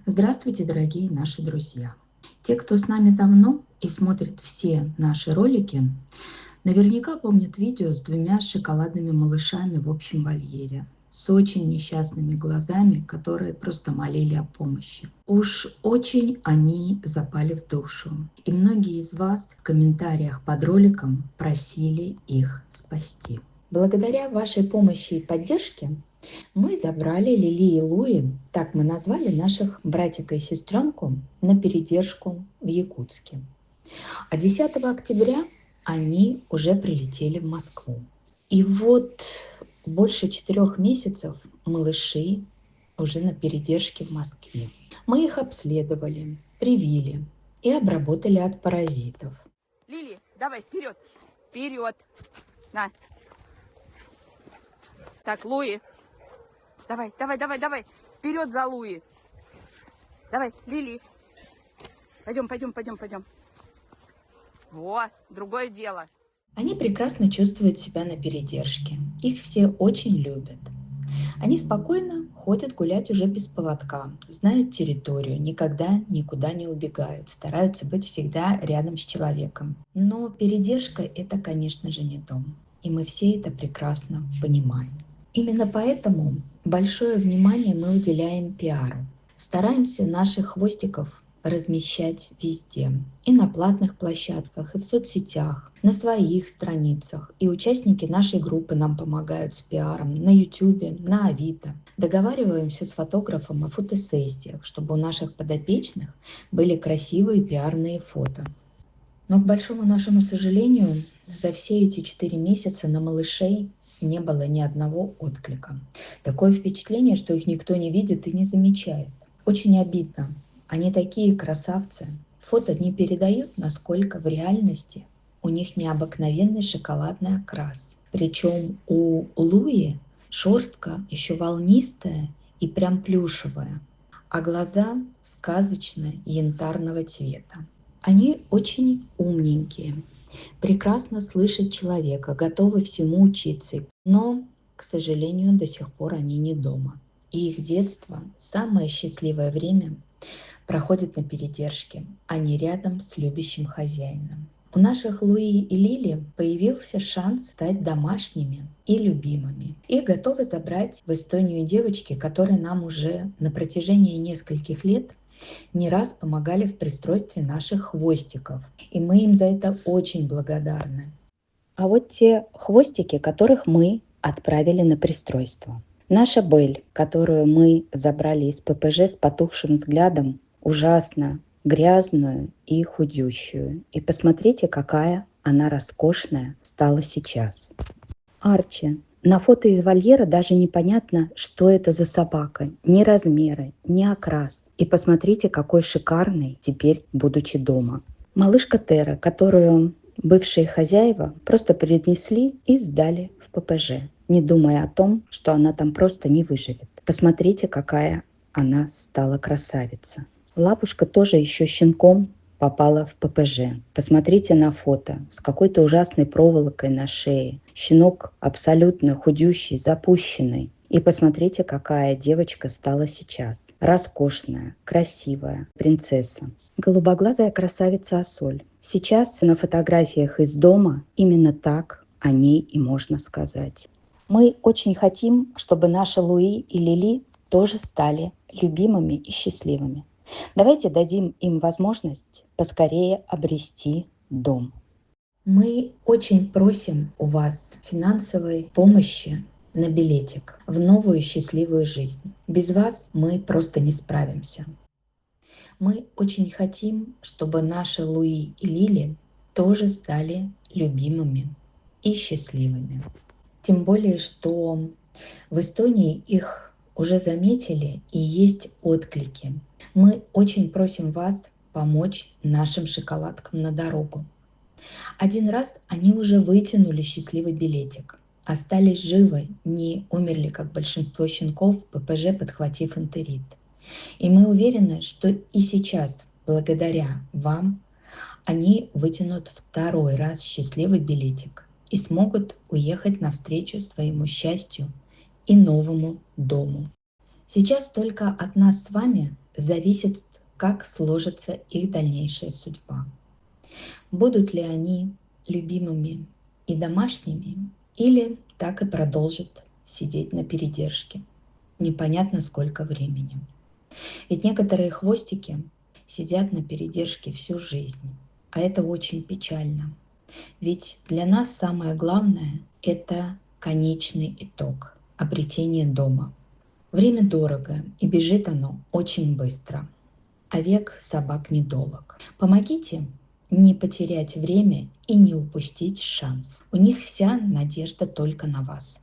Здравствуйте, дорогие наши друзья! Те, кто с нами давно и смотрит все наши ролики, наверняка помнят видео с двумя шоколадными малышами в общем вольере, с очень несчастными глазами, которые просто молили о помощи. Уж очень они запали в душу. И многие из вас в комментариях под роликом просили их спасти. Благодаря вашей помощи и поддержке мы забрали Лили и Луи, так мы назвали наших братика и сестренку, на передержку в Якутске. А 10 октября они уже прилетели в Москву. И вот больше 4 месяцев малыши уже на передержке в Москве. Мы их обследовали, привили и обработали от паразитов. Лили, давай вперед, вперед, на. Так, Луи, давай, вперед за Луи. Давай, Лили, пойдем. Во, другое дело. Они прекрасно чувствуют себя на передержке. Их все очень любят. Они спокойно ходят гулять уже без поводка, знают территорию, никогда никуда не убегают, стараются быть всегда рядом с человеком. Но передержка – это, конечно же, не дом. И мы все это прекрасно понимаем. Именно поэтому большое внимание мы уделяем пиару. Стараемся наших хвостиков размещать везде. И на платных площадках, и в соцсетях, на своих страницах. И участники нашей группы нам помогают с пиаром на YouTube, на Авито. Договариваемся с фотографом о фотосессиях, чтобы у наших подопечных были красивые пиарные фото. Но, к большому нашему сожалению, за все эти 4 месяца на малышей не было ни одного отклика. Такое впечатление, что их никто не видит и не замечает. Очень обидно. Они такие красавцы. Фото не передает, насколько в реальности у них необыкновенный шоколадный окрас. Причем у Луи шерстка еще волнистая и прям плюшевая, а глаза сказочно янтарного цвета. Они очень умненькие, прекрасно слышат человека, готовы всему учиться, но, к сожалению, до сих пор они не дома. И их детство, самое счастливое время, проходит на передержке, а не рядом с любящим хозяином. У наших Луи и Лили появился шанс стать домашними и любимыми. Их готовы забрать в Эстонию девочки, которые нам уже на протяжении нескольких лет не раз помогали в пристройстве наших хвостиков. И мы им за это очень благодарны. А вот те хвостики, которых мы отправили на пристройство. Наша Бель, которую мы забрали из ППЖ с потухшим взглядом, ужасно грязную и худющую. И посмотрите, какая она роскошная стала сейчас. Арчи. На фото из вольера даже непонятно, что это за собака. Ни размеры, ни окрас. И посмотрите, какой шикарный теперь, будучи дома. Малышка Тера, которую бывшие хозяева просто принесли и сдали в ППЖ, не думая о том, что она там просто не выживет. Посмотрите, какая она стала красавица. Лапушка тоже еще щенком попала в ППЖ. Посмотрите на фото с какой-то ужасной проволокой на шее. Щенок абсолютно худющий, запущенный. И посмотрите, какая девочка стала сейчас. Роскошная, красивая, принцесса. Голубоглазая красавица Асоль. Сейчас на фотографиях из дома именно так о ней и можно сказать. Мы очень хотим, чтобы наши Луи и Лили тоже стали любимыми и счастливыми. Давайте дадим им возможность поскорее обрести дом. Мы очень просим у вас финансовой помощи на билетик в новую счастливую жизнь. Без вас мы просто не справимся. Мы очень хотим, чтобы наши Луи и Лили тоже стали любимыми и счастливыми. Тем более, что в Эстонии их уже заметили и есть отклики. Мы очень просим вас помочь нашим шоколадкам на дорогу. Один раз они уже вытянули счастливый билетик, остались живы, не умерли, как большинство щенков, ППЖ подхватив энтерит. И мы уверены, что и сейчас, благодаря вам, они вытянут второй раз счастливый билетик и смогут уехать навстречу своему счастью и новому дому. Сейчас только от нас с вами зависит, как сложится их дальнейшая судьба. Будут ли они любимыми и домашними, или так и продолжат сидеть на передержке. Непонятно сколько времени. Ведь некоторые хвостики сидят на передержке всю жизнь, а это очень печально. Ведь для нас самое главное – это конечный итог – обретение дома. Время дорого, и бежит оно очень быстро, а век собак недолог. Помогите не потерять время и не упустить шанс. У них вся надежда только на вас.